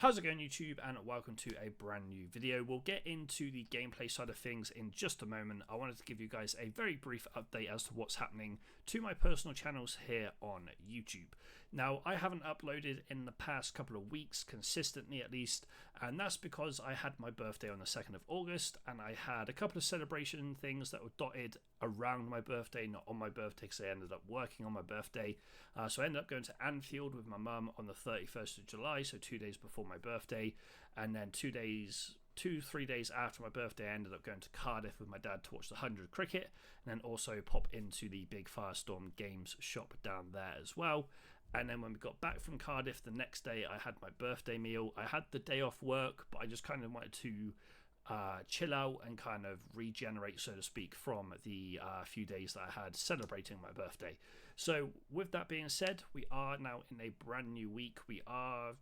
How's it going, YouTube, and welcome to a brand new video. We'll get into the gameplay side of things in just a moment. I wanted to give you guys a very brief update as to what's happening to my personal channels here on YouTube. Now, I haven't uploaded in the past couple of weeks, consistently at least, and that's because I had my birthday on the 2nd of August, and I had a couple of celebration things that were dotted around my birthday, not on my birthday, because I ended up working on my birthday. So I ended up going to Anfield with my mum on the 31st of July, so 2 days before my birthday, and then 3 days after my birthday I ended up going to Cardiff with my dad to watch the 100 cricket, and then also pop into the big Firestorm Games shop down there as well. And then when we got back from Cardiff the next day, I had my birthday meal. I had the day off work, but I just kind of wanted to chill out and kind of regenerate, so to speak, from the few days that I had celebrating my birthday. So with that being said, we are now in a brand new week. We are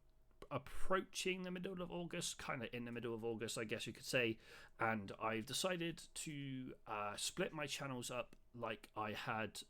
approaching the middle of August, kind of in the middle of August, I guess you could say, and I've decided to split my channels up like I had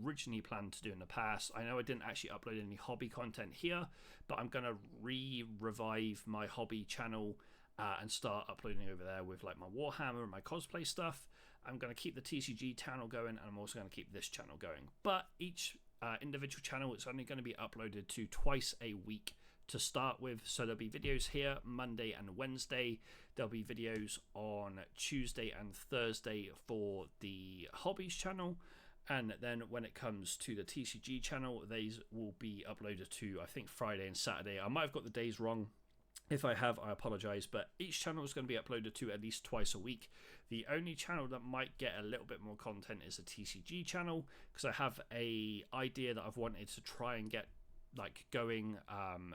originally planned to do in the past. I know I didn't actually upload any hobby content here, but I'm going to revive my hobby channel and start uploading over there with like my Warhammer and my cosplay stuff. I'm going to keep the TCG channel going, and I'm also going to keep this channel going, but each individual channel is only going to be uploaded to twice a week to start with. So there'll be videos here Monday and Wednesday. There'll be videos on Tuesday and Thursday for the Hobbies channel, and then when it comes to the TCG channel, these will be uploaded to, I think, Friday and Saturday. I might have got the days wrong. If I have, I apologise, but each channel is going to be uploaded to at least twice a week. The only channel that might get a little bit more content is the TCG channel, because I have a idea that I've wanted to try and get going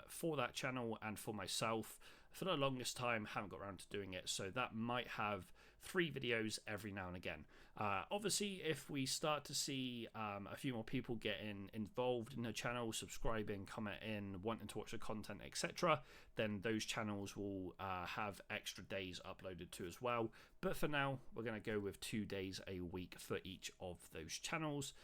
for that channel and for myself for the longest time. Haven't got around to doing it, so that might have 3 videos every now and again. Obviously, if we start to see a few more people getting involved in the channel, subscribing, commenting, wanting to watch the content, etc., then those channels will have extra days uploaded to as well. But for now, we're going to go with 2 days a week for each of those channels.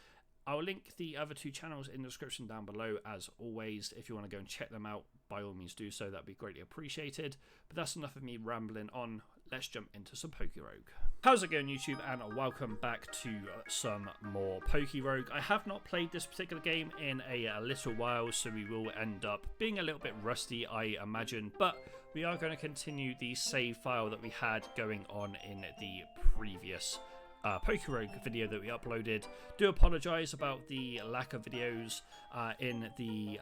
I'll link the other 2 channels in the description down below as always. If you want to go and check them out, by all means do so. That'd be greatly appreciated. But that's enough of me rambling on. Let's jump into some Pokerogue. How's it going, YouTube, and welcome back to some more Pokerogue. I have not played this particular game in a little while, so we will end up being a little bit rusty, I imagine. But we are going to continue the save file that we had going on in the previous Pokerogue video that we uploaded. Do apologise about the lack of videos in the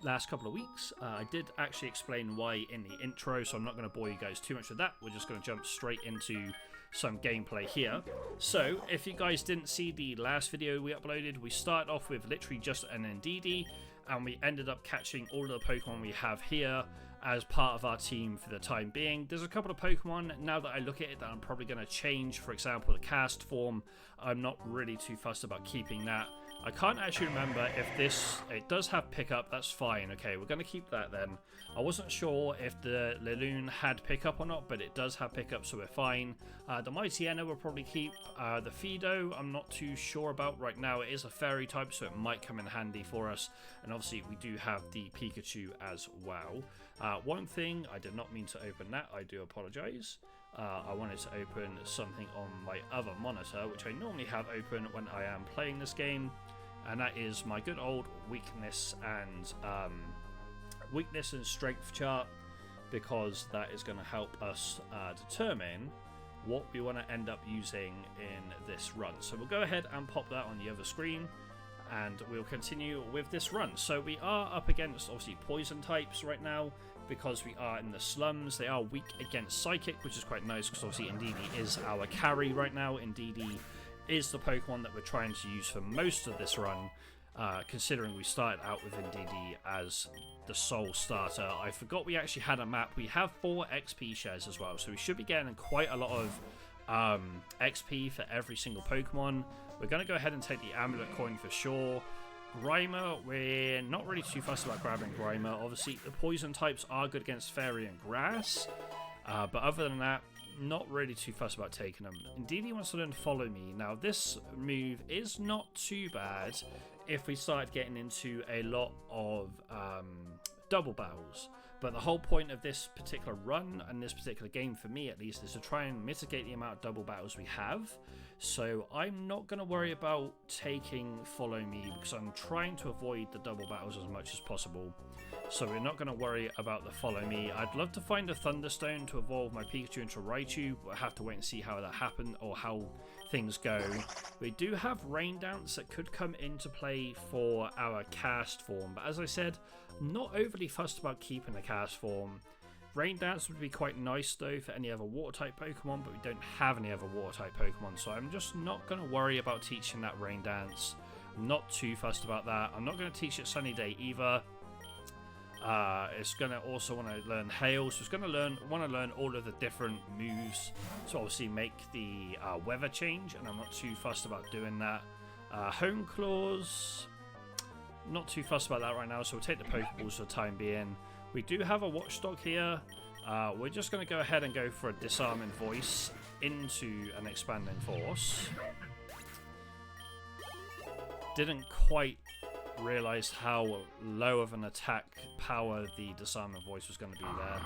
last couple of weeks. I did actually explain why in the intro, so I'm not going to bore you guys too much with that. We're just going to jump straight into some gameplay here. So if you guys didn't see the last video we uploaded, we started off with literally just an Indeedee, and we ended up catching all of the Pokemon we have here as part of our team for the time being. There's a couple of Pokemon, now that I look at it, that I'm probably going to change. For example, the cast form, I'm not really too fussed about keeping that. I can't actually remember if it does have pickup. That's fine. Okay, we're going to keep that then. I wasn't sure if the Liloon had pickup or not, but it does have pickup, so we're fine. The Mightyena we'll probably keep. The Fido, I'm not too sure about right now. It is a fairy type, so it might come in handy for us. And obviously, we do have the Pikachu as well. One thing, I did not mean to open that. I do apologise. I wanted to open something on my other monitor, which I normally have open when I am playing this game, and that is my good old weakness and strength chart, because that is going to help us determine what we want to end up using in this run. So we'll go ahead and pop that on the other screen, and we'll continue with this run. So we are up against, obviously, poison types right now, because we are in the slums. They are weak against Psychic, which is quite nice, because obviously Indeedee is our carry right now. Indeedee is the Pokemon that we're trying to use for most of this run, considering we started out with Indeedee as the sole starter. I forgot we actually had a map. We have 4 XP shares as well, so we should be getting quite a lot of XP for every single Pokemon. We're going to go ahead and take the Amulet Coin for sure. Grimer, we're not really too fussed about grabbing Grimer. Obviously, the poison types are good against Fairy and Grass, but other than that, not really too fussed about taking them. Indeedee wants to learn Follow Me. Now, this move is not too bad if we start getting into a lot of double battles, But the whole point of this particular run, and this particular game for me at least, is to try and mitigate the amount of double battles we have. So I'm not going to worry about taking Follow Me, because I'm trying to avoid the double battles as much as possible. So we're not going to worry about the Follow Me. I'd love to find a Thunderstone to evolve my Pikachu into Raichu, but I have to wait and see how that happens, or how things go. We do have Rain Dance that could come into play for our cast form, but as I said, I'm not overly fussed about keeping the cast form. Rain Dance would be quite nice though for any other water type Pokemon, but we don't have any other water type Pokemon, so I'm just not going to worry about teaching that Rain Dance. I'm not too fussed about that. I'm not going to teach it Sunny Day either. It's going to also want to learn Hail, so it's going to want to learn all of the different moves to obviously make the weather change, and I'm not too fussed about doing that. Home Claws, not too fussed about that right now, so we'll take the Pokeballs for the time being. We do have a Watchdog here. We're just going to go ahead and go for a Disarming Voice into an Expanding Force. Didn't quite realised how low of an attack power the Disarming Voice was going to be there.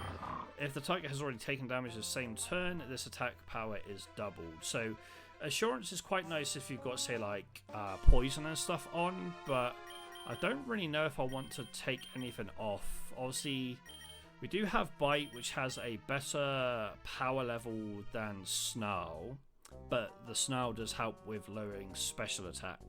If the target has already taken damage the same turn, this attack power is doubled. So Assurance is quite nice if you've got, say, like poison and stuff on, but I don't really know if I want to take anything off. Obviously, we do have Bite, which has a better power level than Snarl, but the Snarl does help with lowering special attack.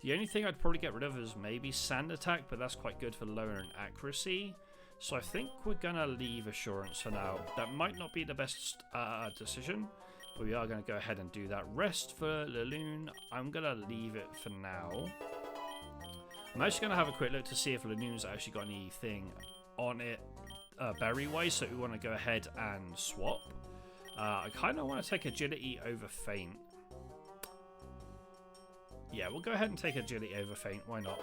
The only thing I'd probably get rid of is maybe Sand Attack, but that's quite good for lowering accuracy. So I think we're going to leave Assurance for now. That might not be the best decision, but we are going to go ahead and do that. Rest for Laloon, I'm going to leave it for now. I'm actually going to have a quick look to see if Laloon's actually got anything on it berry-wise, so we want to go ahead and swap. I kind of want to take Agility over Feint. Yeah, we'll go ahead and take Agility over Feint, why not?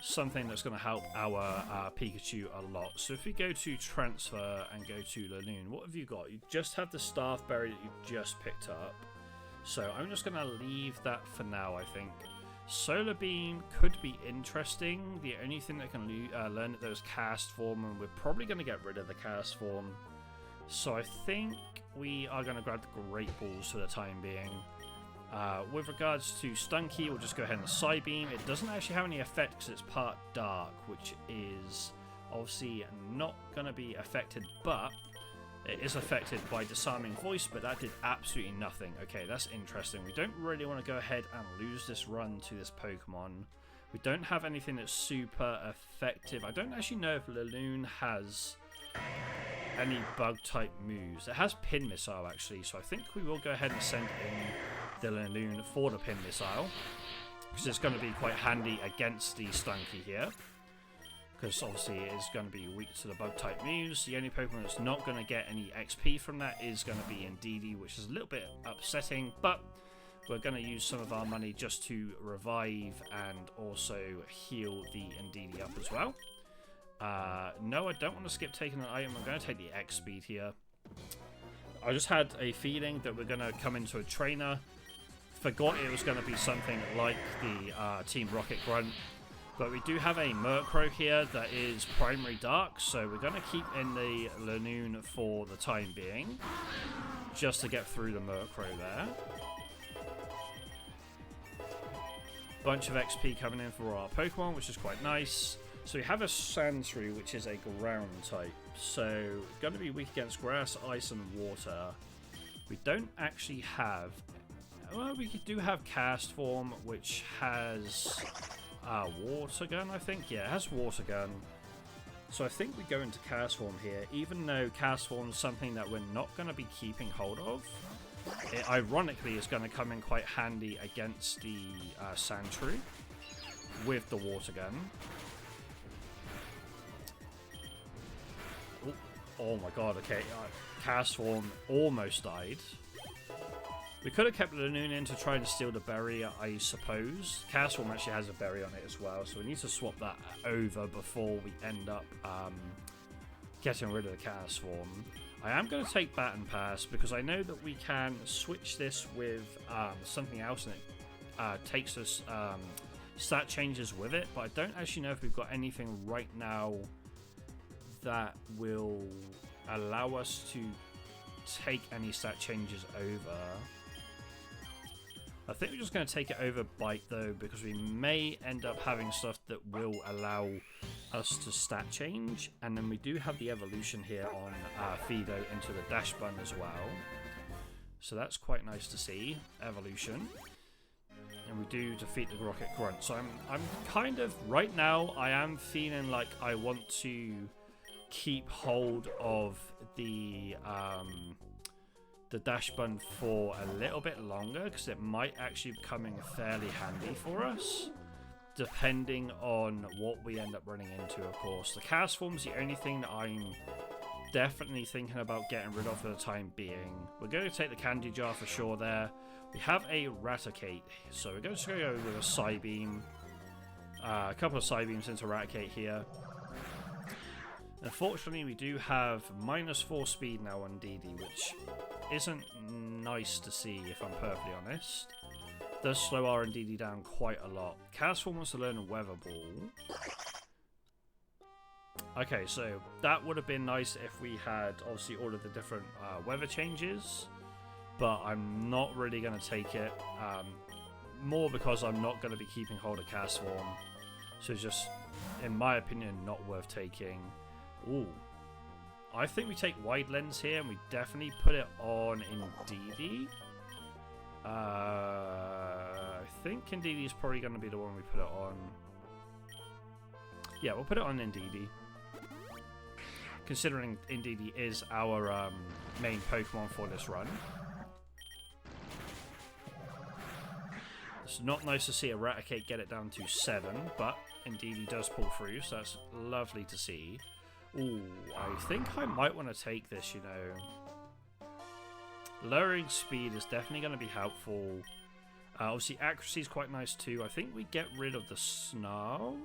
Something that's going to help our Pikachu a lot. So if we go to Transfer and go to Laloon, what have you got? You just have the Staff Berry that you've just picked up. So I'm just going to leave that for now, I think. Solar Beam could be interesting. The only thing that can learn it though is Cast Form, and we're probably going to get rid of the Cast Form. So I think we are going to grab the Great Balls for the time being. With regards to Stunky, we'll just go ahead and Psybeam. It doesn't actually have any effect because it's part Dark, which is obviously not going to be affected, but it is affected by Disarming Voice, but that did absolutely nothing. Okay, that's interesting. We don't really want to go ahead and lose this run to this Pokemon. We don't have anything that's super effective. I don't actually know if Laloon has any bug-type moves. It has Pin Missile, actually, so I think we will go ahead and send in the Laloon for the Pin Missile, because it's going to be quite handy against the Stunky here, because obviously it is going to be weak to the bug-type moves. The only Pokemon that's not going to get any XP from that is going to be Indeedee, which is a little bit upsetting, but we're going to use some of our money just to revive and also heal the Indeedee up as well. No, I don't want to skip taking an item. I'm going to take the X speed here. I just had a feeling that we're going to come into a trainer. Forgot it was going to be something like the Team Rocket Grunt. But we do have a Murkrow here that is Primary Dark, so we're going to keep in the Lanoon for the time being, just to get through the Murkrow there. Bunch of XP coming in for our Pokemon, which is quite nice. So we have a Sandshrew, which is a ground type, so going to be weak against grass, ice, and water. We don't actually have... Well, we do have Cast Form, which has Water Gun, I think. Yeah, it has Water Gun. So I think we go into Cast Form here, even though Cast Form is something that we're not going to be keeping hold of. It, ironically, is going to come in quite handy against the Sandshrew with the Water Gun. Oh my god, okay, Cast Form almost died. We could have kept Lanoon in to try to steal the berry, I suppose. Cast Form actually has a berry on it as well, so we need to swap that over before we end up getting rid of the Cast Form. I am going to take Baton Pass because I know that we can switch this with something else, and it takes us stat changes with it, but I don't actually know if we've got anything right now that will allow us to take any stat changes over. I think we're just going to take it over Bite though, because we may end up having stuff that will allow us to stat change. And then we do have the evolution here on Fido into the Dash Bun as well. So that's quite nice to see, evolution. And we do defeat the Rocket Grunt. So I'm kind of, right now, I am feeling like I want to keep hold of the Dash Bun for a little bit longer, because it might actually be coming fairly handy for us, depending on what we end up running into, of course. The Chaos Form's the only thing that I'm definitely thinking about getting rid of for the time being. We're going to take the Candy Jar for sure there. We have a Raticate, so we're going to go with a Psybeam. A couple of Psybeams into Raticate here. Unfortunately, we do have -4 speed now on DD, which isn't nice to see, if I'm perfectly honest. It does slow our DD down quite a lot. Chaos Form wants to learn a Weather Ball. Okay, so that would have been nice if we had, obviously, all of the different weather changes. But I'm not really going to take it. More because I'm not going to be keeping hold of Chaos Form. So it's just, in my opinion, not worth taking. Ooh. I think we take Wide Lens here and we definitely put it on Indeedee. I think Indeedee is probably going to be the one we put it on. Yeah, we'll put it on Indeedee. Considering Indeedee is our main Pokemon for this run. It's not nice to see Eradicate get it down to 7, but Indeedee does pull through, so that's lovely to see. Ooh, I think I might want to take this, you know. Lowering speed is definitely going to be helpful. Obviously, accuracy is quite nice too. I think we get rid of the Snarl.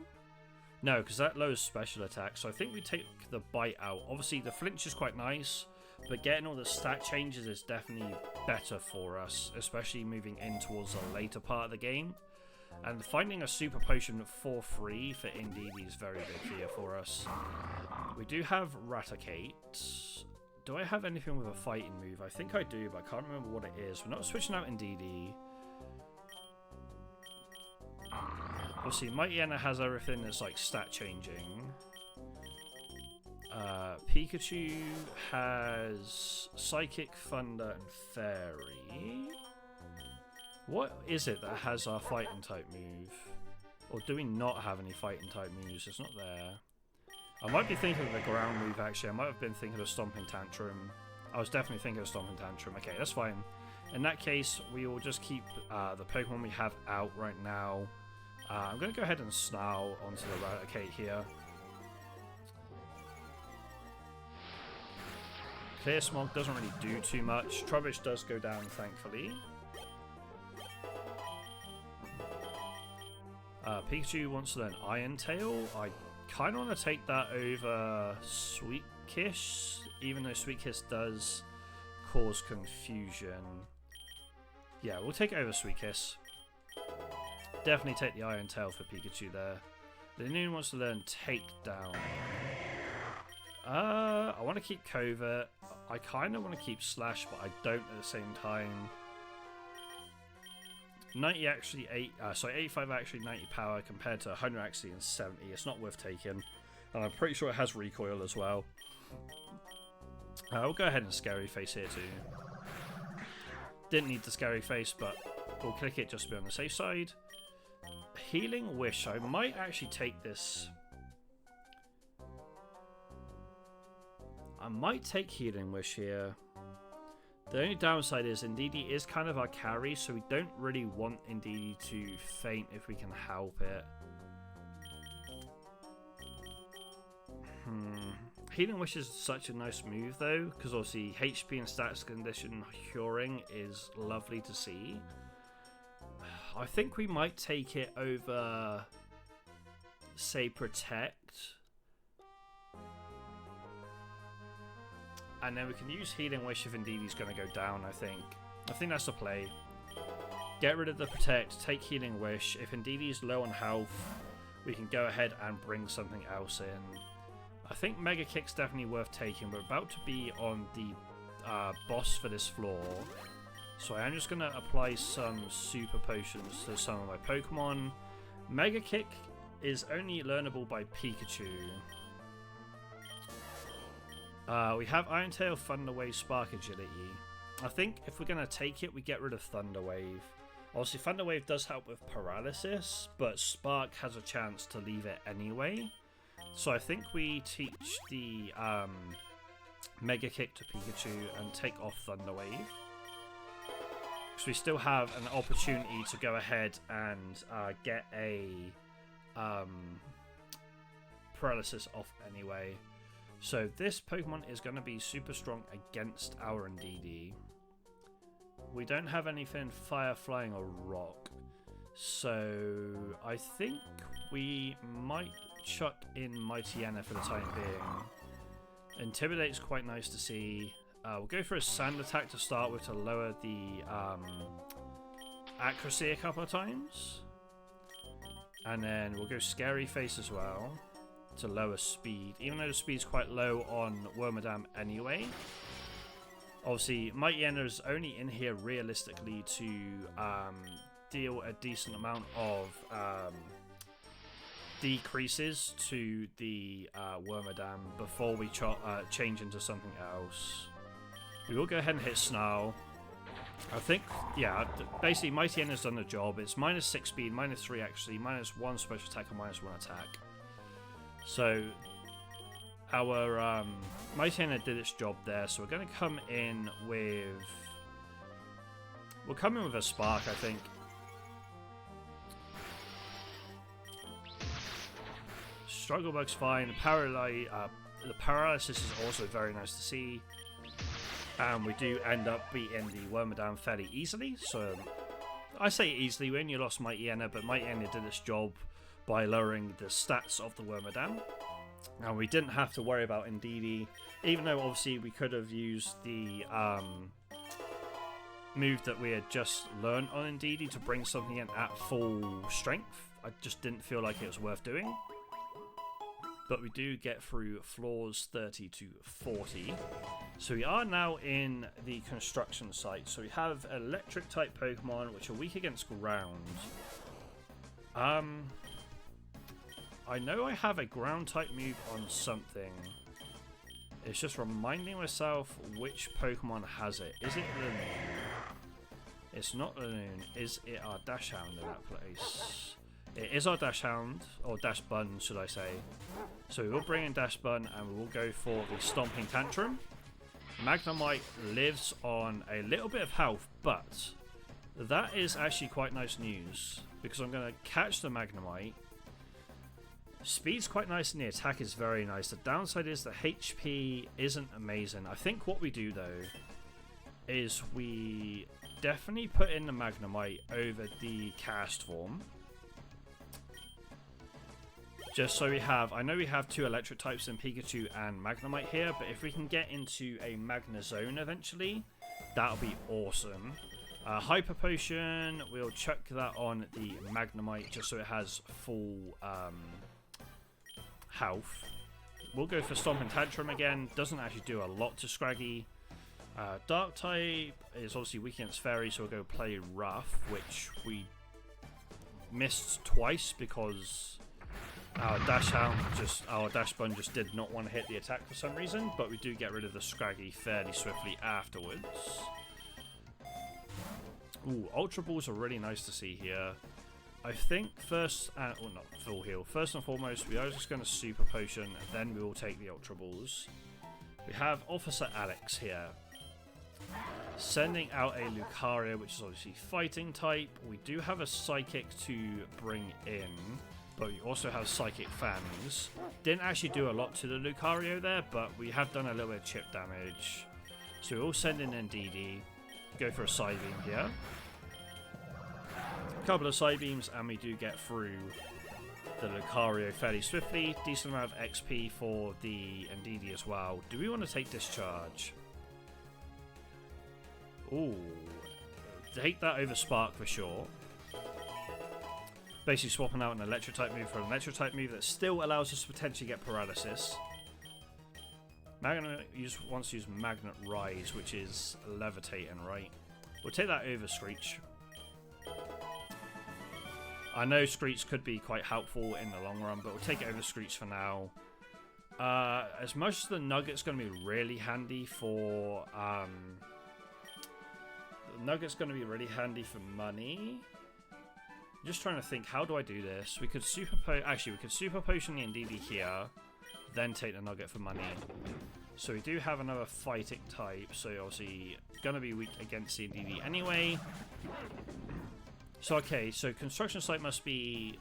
No, because that lowers special attack, so I think we take the Bite out. Obviously, the Flinch is quite nice, but getting all the stat changes is definitely better for us, especially moving in towards the later part of the game. And finding a Super Potion for free for Indeedee is very big here for us. We do have Raticate. Do I have anything with a fighting move? I think I do, but I can't remember what it is. We're not switching out Indeedee. Obviously, Mightyena has everything that's like stat changing. Pikachu has Psychic, Thunder, and Fairy. What is it that has our fighting type move? Or do we not have any fighting type moves? It's not there. I might be thinking of the ground move actually. I might have been thinking of Stomping Tantrum. I was definitely thinking of Stomping Tantrum. Okay, that's fine. In that case, we will just keep the Pokemon we have out right now. I'm going to go ahead and Snarl onto the Raticate here. Clear Smog doesn't really do too much. Trubbish does go down, thankfully. Pikachu wants to learn Iron Tail. I kind of want to take that over Sweet Kiss, even though Sweet Kiss does cause confusion. Yeah, we'll take it over Sweet Kiss. Definitely take the Iron Tail for Pikachu there. The Noon wants to learn Takedown. I want to keep Covert. I kind of want to keep Slash, but I don't at the same time. 90 actually 85 actually 90 power compared to 100 actually and 70. It's not worth taking. And I'm pretty sure it has recoil as well. We'll go ahead and Scary Face here too. Didn't need the Scary Face, but we'll click it just to be on the safe side. Healing Wish. I might actually take this. I might take Healing Wish here. The only downside is Indeedee is kind of our carry, so we don't really want Indeedee to faint if we can help it. Healing Wish is such a nice move though, because obviously HP and status condition curing is lovely to see. I think we might take it over, say, Protect. And then we can use Healing Wish if Indeedee's going to go down, I think. I think that's the play. Get rid of the Protect, take Healing Wish. If Indeedee's low on health, we can go ahead and bring something else in. I think Mega Kick's definitely worth taking. We're about to be on the boss for this floor. So I am just going to apply some super potions to some of my Pokemon. Mega Kick is only learnable by Pikachu. We have Iron Tail, Thunder Wave, Spark Agility. I think if we're going to take it, we get rid of Thunder Wave. Obviously, Thunder Wave does help with paralysis, but Spark has a chance to leave it anyway. So I think we teach the Mega Kick to Pikachu and take off Thunder Wave. Because we still have an opportunity to go ahead and get a paralysis off anyway. So this Pokemon is going to be super strong against our Indeedee. We don't have anything Fire, Flying or Rock. So I think we might chuck in Mightyena for the time being. Intimidate's quite nice to see. We'll go for a Sand Attack to start with to lower the accuracy a couple of times. And then we'll go Scary Face as well to lower speed, even though the speed's quite low on Wormadam anyway. Obviously, Mightyena is only in here realistically to deal a decent amount of decreases to the Wormadam before we change into something else. We will go ahead and hit Snarl. I think, yeah, basically Mightyena's done the job. It's -6 speed, -3 actually, -1 special attack and -1 attack. So our Mightyena did its job there, so we're going to come in with... We'll come in with a Spark, I think. Struggle Bug's fine. The paralysis is also very nice to see. And we do end up beating the Wormadam fairly easily. So I say easily, we only lost Mightyena, but Mightyena did its job by lowering the stats of the Wormadam. And we didn't have to worry about Indeedee, even though obviously we could have used the move that we had just learned on Indeedee to bring something in at full strength. I just didn't feel like it was worth doing. But we do get through floors 30 to 40. So we are now in the construction site. So we have electric type Pokemon which are weak against ground. I know I have a ground type move on something. It's just reminding myself which Pokemon has it. Is it Lanoon? It's not Lanoon. Is it our Dachshund in that place? It is our Dachshund, or Dachsbun should I say. So we will bring in Dachsbun and we will go for the Stomping Tantrum. Magnemite lives on a little bit of health, but that is actually quite nice news because I'm going to catch the Magnemite. Speed's quite nice and the attack is very nice. The downside is the HP isn't amazing. I think what we do though is we definitely put in the Magnemite over the cast form. Just so we have, I know we have two electric types in Pikachu and Magnemite here, but if we can get into a Magnezone eventually, that'll be awesome. Hyper Potion, we'll chuck that on the Magnemite just so it has full health. We'll go for Stomping Tantrum again, doesn't actually do a lot to Scraggy. Dark type is obviously weak against Fairy, so we'll go play Rough, which we missed twice because our Dachsbun just did not want to hit the attack for some reason, but we do get rid of the Scraggy fairly swiftly afterwards. Ooh, Ultra Balls are really nice to see here. I think first, not full heal. First and foremost, we are just going to Super Potion, then we will take the Ultra Balls. We have Officer Alex here. Sending out a Lucario, which is obviously Fighting type. We do have a Psychic to bring in, but we also have Psychic Fangs. Didn't actually do a lot to the Lucario there, but we have done a little bit of chip damage. So we'll send in Indeedee. Go for a Psybeam here. A couple of Psybeams and we do get through the Lucario fairly swiftly. Decent amount of XP for the Indeedee as well. Do we want to take Discharge? Ooh. Take that over Spark for sure. Basically swapping out an electric type move for an electric type move that still allows us to potentially get paralysis. Magnet wants to use Magnet Rise, which is levitating, right? We'll take that over Screech. I know Screech could be quite helpful in the long run, but we'll take it over Screech for now. As much as the Nugget's going to be really handy for... the Nugget's going to be really handy for money. I'm just trying to think, how do I do this? We could Super Potion the Indeedee here, then take the Nugget for money. So we do have another fighting type, so obviously going to be weak against the Indeedee anyway. So okay, so construction site must be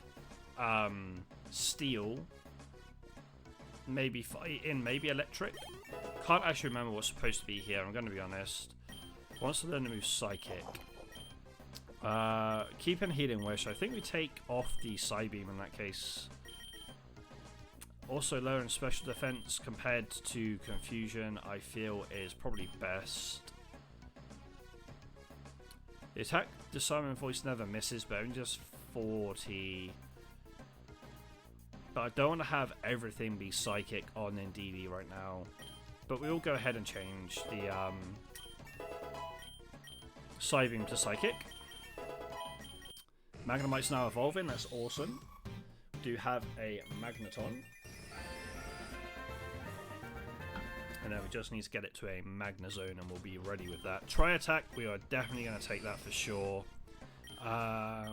steel, maybe maybe electric. Can't actually remember what's supposed to be here, I'm going to be honest. Wants to learn to move Psychic. Keep and Healing Wish. I think we take off the Psybeam in that case. Also lowering special defense compared to Confusion, I feel is probably best. The attack disarming voice never misses, but only just 40. But I don't want to have everything be Psychic on Indeedee right now. But we'll go ahead and change the Psybeam to Psychic. Magnemite's now evolving, that's awesome. We do have a Magneton. And then we just need to get it to a Magnezone and we'll be ready with that. Tri-Attack, we are definitely going to take that for sure. I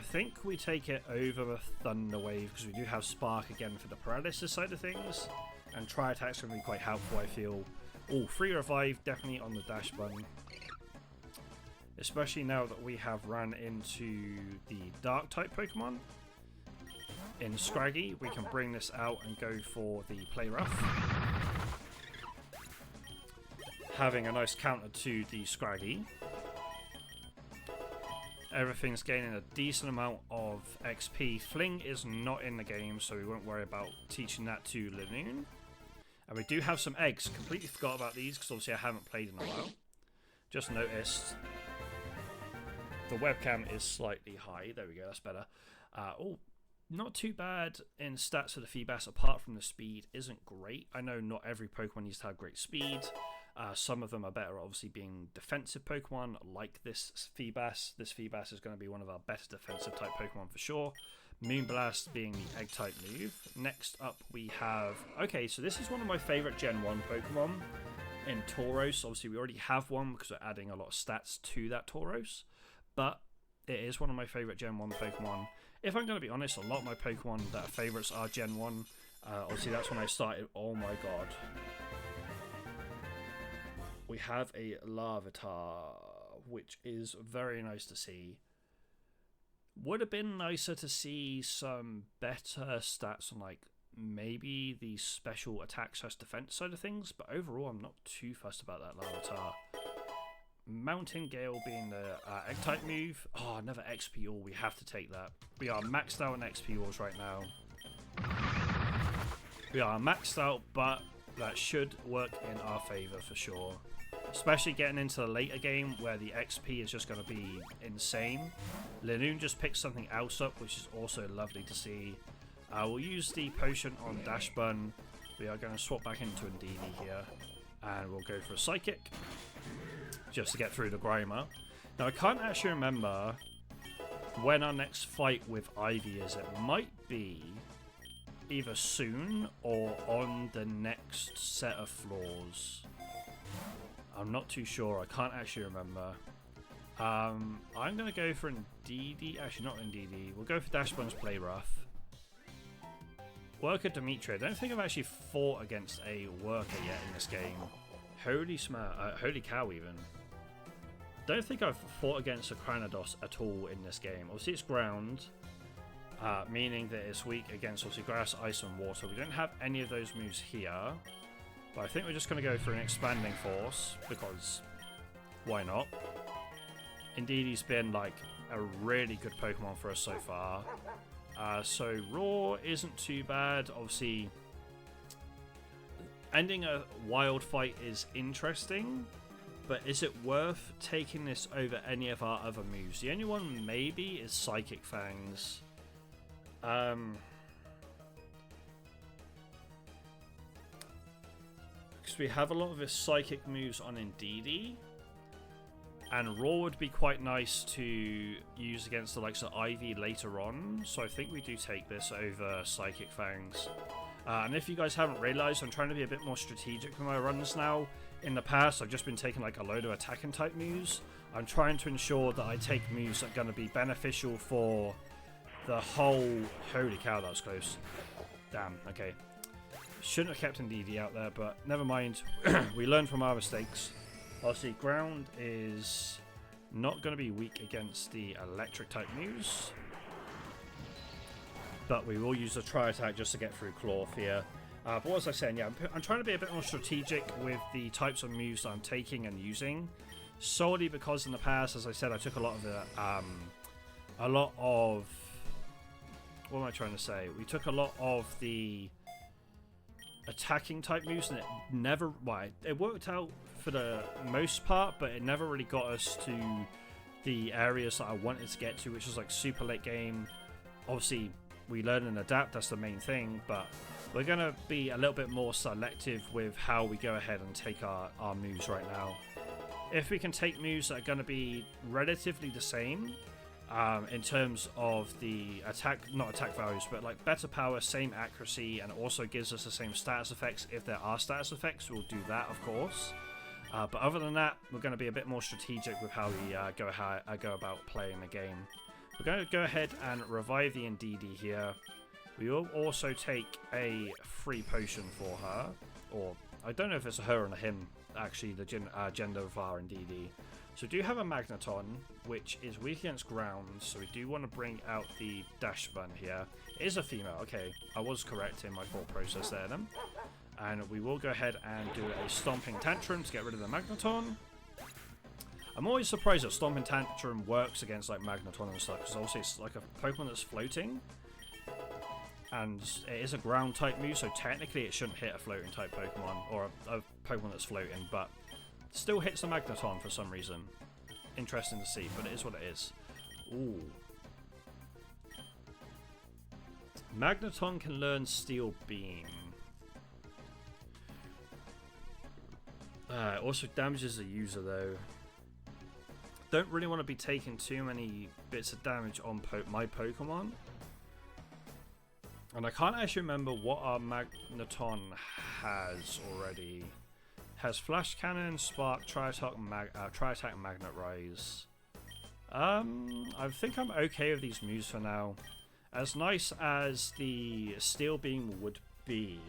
think we take it over the Thunder Wave because we do have Spark again for the Paralysis side of things. And Tri-Attack's going to be quite helpful, I feel. Oh, Free Revive, definitely on the dash button. Especially now that we have run into the Dark type Pokemon. In Scraggy, we can bring this out and go for the Play Rough. Having a nice counter to the Scraggy. Everything's gaining a decent amount of XP. Fling is not in the game, so we won't worry about teaching that to Linoon. And we do have some eggs. Completely forgot about these because obviously I haven't played in a while. Just noticed the webcam is slightly high. There we go, that's better. Oh, not too bad in stats for the Feebas, apart from the speed isn't great. I know not every Pokemon needs to have great speed. Some of them are better obviously being defensive Pokemon, like this Feebas. This Feebas is going to be one of our better defensive type Pokemon for sure. Moonblast being the egg type move. Next up we have... Okay, so this is one of my favourite Gen 1 Pokemon in Tauros. Obviously we already have one because we're adding a lot of stats to that Tauros. But it is one of my favourite Gen 1 Pokemon. If I'm going to be honest, a lot of my Pokemon that are favourites are Gen 1. Obviously that's when I started. Oh my god. We have a Larvitar, which is very nice to see. Would have been nicer to see some better stats on like maybe the special attack / defense side of things, but overall I'm not too fussed about that Larvitar. Mountain Gale being the egg type move. Oh, another XP All. We have to take that. We are maxed out on XP Alls right now. We are maxed out, but that should work in our favour for sure. Especially getting into the later game where the XP is just going to be insane. Linoon just picked something else up, which is also lovely to see. We'll use the potion on Dash Bun. We are going to swap back into Indeedee here. And we'll go for a Psychic. Just to get through the Grimer. Now I can't actually remember when our next fight with Ivy is. It might be either soon or on the next set of floors. I'm not too sure. I can't actually remember. I'm going to go for Indeedee. Actually, not Indeedee. We'll go for Dash Bun's Play Rough. Worker Dimitri. I don't think I've actually fought against a Worker yet in this game. Holy cow, even. Don't think I've fought against a Cranados at all in this game. Obviously, it's ground, meaning that it's weak against obviously grass, ice, and water. We don't have any of those moves here. But I think we're just going to go for an Expanding Force, because why not? Indeedee's been like a really good Pokemon for us so far. So Roar isn't too bad. Obviously, ending a wild fight is interesting, but is it worth taking this over any of our other moves? The only one maybe is Psychic Fangs. because we have a lot of his psychic moves on Indeedee. And Roar would be quite nice to use against the likes of Ivy later on. So I think we do take this over Psychic Fangs. And if you guys haven't realized, I'm trying to be a bit more strategic with my runs now. In the past, I've just been taking like a load of attacking type moves. I'm trying to ensure that I take moves that are going to be beneficial for the whole... Holy cow, that was close. Damn, okay. Shouldn't have kept Indeedee out there, but never mind. We learn from our mistakes. Obviously, ground is not going to be weak against the electric type moves. But we will use the Tri-Attack just to get through Claw here. But what was I saying? Yeah, I'm trying to be a bit more strategic with the types of moves that I'm taking and using. Solely because in the past, as I said, I took a lot of what am I trying to say? We took a lot of the attacking type moves, and it never... Well, it worked out for the most part, but it never really got us to the areas that I wanted to get to, which was like super late game. Obviously, we learn and adapt, that's the main thing, but we're going to be a little bit more selective with how we go ahead and take our moves right now. If we can take moves that are going to be relatively the same in terms of the not attack values, but like better power, same accuracy, and also gives us the same status effects. If there are status effects, we'll do that, of course. But other than that, we're going to be a bit more strategic with how we go about playing the game. We're going to go ahead and revive the Indeedee here. We will also take a free potion for her, or I don't know if it's a her or a him, actually, the gender of our Indeedee. So we do have a Magneton, which is weak against ground, so we do want to bring out the Dash Bun here. It is a female, okay, I was correct in my thought process there then. And we will go ahead and do a Stomping Tantrum to get rid of the Magneton. I'm always surprised that Stomping Tantrum works against like Magneton and stuff, because obviously it's like a Pokemon that's floating. And it is a ground type move, so technically it shouldn't hit a floating type Pokemon, or a Pokemon that's floating, but still hits the Magneton for some reason. Interesting to see, but it is what it is. Ooh. Magneton can learn Steel Beam. It also damages the user though. Don't really want to be taking too many bits of damage on my Pokemon. And I can't actually remember what our Magneton has already. Has Flash Cannon, Spark, Tri-Attack, Magnet Rise. I think I'm okay with these moves for now. As nice as the Steel Beam would be,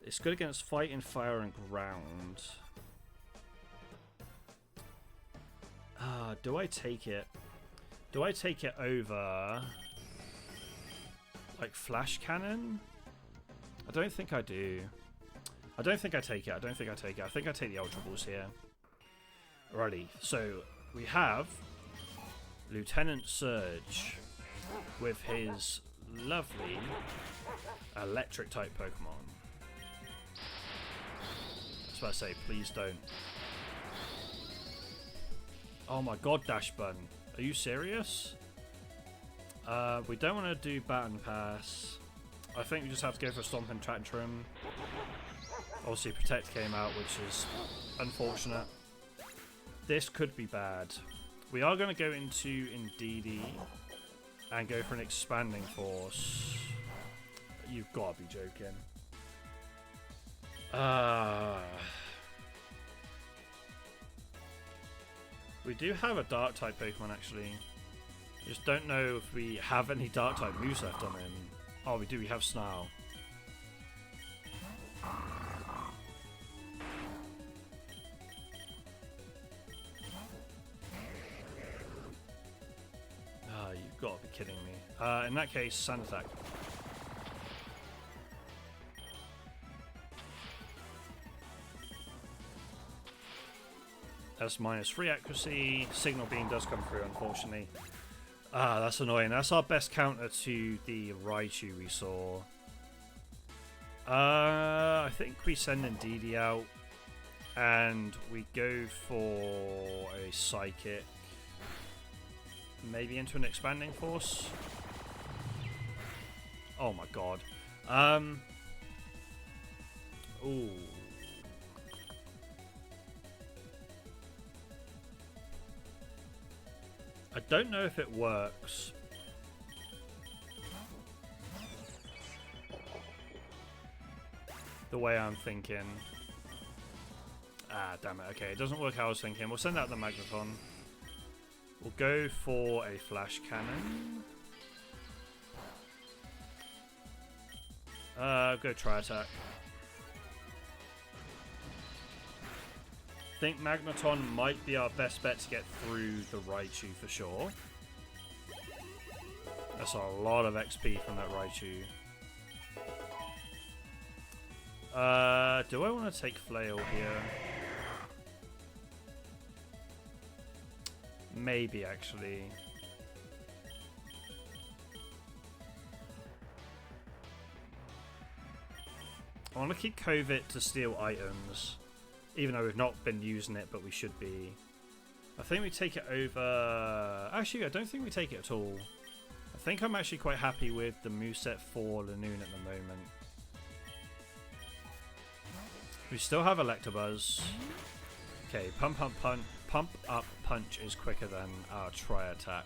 it's good against Fighting, Fire, and Ground. Do I take it? Do I take it over like Flash Cannon? I don't think I do. I don't think I take it. I think I take the Ultra Balls here. Alrighty, so we have Lieutenant Surge with his lovely electric type Pokemon. That's what I say, please don't. Oh my god, Dash Bun. Are you serious? We don't want to do Baton Pass. I think we just have to go for Stomping Tantrum. Obviously Protect came out, which is unfortunate. This could be bad. We are going to go into Indeedee and go for an Expanding Force. You've got to be joking. We do have a Dark type Pokemon actually. Just don't know if we have any Dark type moves left on him. Oh, we do. We have Snarl. You've got to be kidding me. In that case, Sand Attack. That's -3 accuracy. Signal Beam does come through, unfortunately. That's annoying. That's our best counter to the Raichu we saw. I think we send Indeedee out and we go for a Psychic. Maybe into an Expanding Force. Oh my god. Ooh. I don't know if it works. The way I'm thinking. Ah, damn it. Okay, it doesn't work how I was thinking. We'll send out the Magneton. We'll go for a Flash Cannon. Go Tri-Attack. I think Magneton might be our best bet to get through the Raichu for sure. That's a lot of XP from that Raichu. Do I want to take Flail here? Maybe, actually. I want to keep Covid to steal items. Even though we've not been using it, but we should be. I think we take it over... Actually, I don't think we take it at all. I think I'm actually quite happy with the moveset for Lanoon at the moment. We still have Electabuzz. Okay, Pump Up Punch is quicker than our Tri-Attack.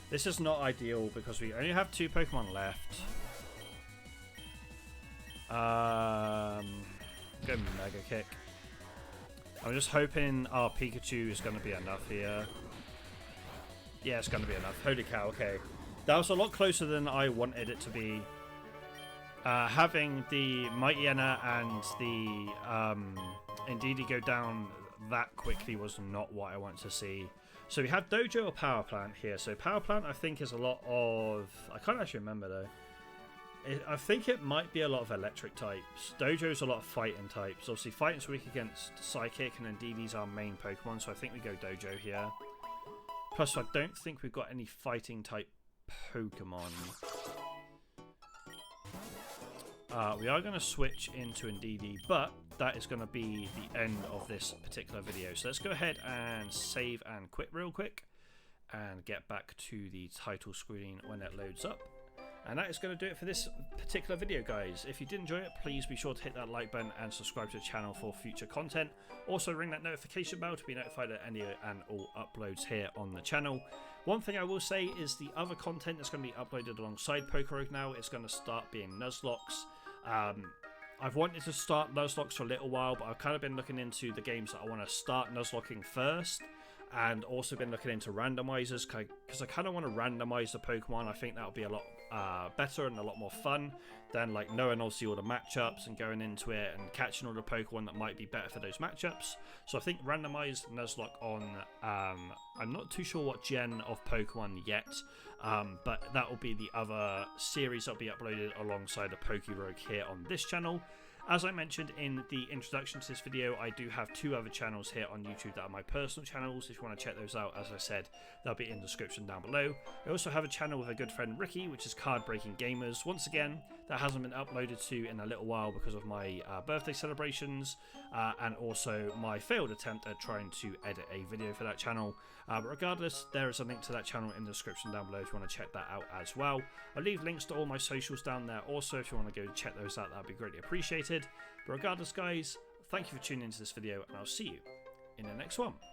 This is not ideal because we only have 2 Pokemon left. Go Mega Kick. I'm just hoping our Pikachu is going to be enough here. Yeah, it's going to be enough. Holy cow, okay. That was a lot closer than I wanted it to be. Having the Mightyena and the Indeedee go down that quickly was not what I want to see. So we have Dojo or Power Plant here. So Power Plant I think is a lot of... I can't actually remember though. I think it might be a lot of electric types. Dojo's a lot of fighting types. Obviously fighting's weak against Psychic and Indeedee's our main Pokemon, so I think we go Dojo here. Plus I don't think we've got any fighting type Pokemon. We are going to switch into Indeedee, but that is going to be the end of this particular video. So let's go ahead and save and quit real quick and get back to the title screen when it loads up. And that is going to do it for this particular video, guys. If you did enjoy it, please be sure to hit that like button and subscribe to the channel for future content. Also ring that notification bell to be notified of any and all uploads here on the channel. One thing I will say is the other content that's going to be uploaded alongside Pokerogue now is going to start being Nuzlocks. I've wanted to start Nuzlocks for a little while, but I've kind of been looking into the games that I want to start Nuzlocking first, and also been looking into randomizers because I kind of want to randomize the Pokemon. I think that'll be a lot better and a lot more fun than like knowing obviously all the matchups and going into it and catching all the Pokemon that might be better for those matchups. So I think randomized Nuzlocke on I'm not too sure what gen of Pokemon yet, but that will be the other series that'll be uploaded alongside the Pokerogue here on this channel. As I mentioned in the introduction to this video, I do have 2 other channels here on YouTube that are my personal channels. If you want to check those out, as I said, they'll be in the description down below. I also have a channel with a good friend Ricky, which is CardBreakingGamers. Once again, that hasn't been uploaded to in a little while because of my birthday celebrations and also my failed attempt at trying to edit a video for that channel. But regardless, there is a link to that channel in the description down below if you want to check that out as well. I'll leave links to all my socials down there also if you want to go check those out. That would be greatly appreciated. But regardless, guys, thank you for tuning into this video, and I'll see you in the next one.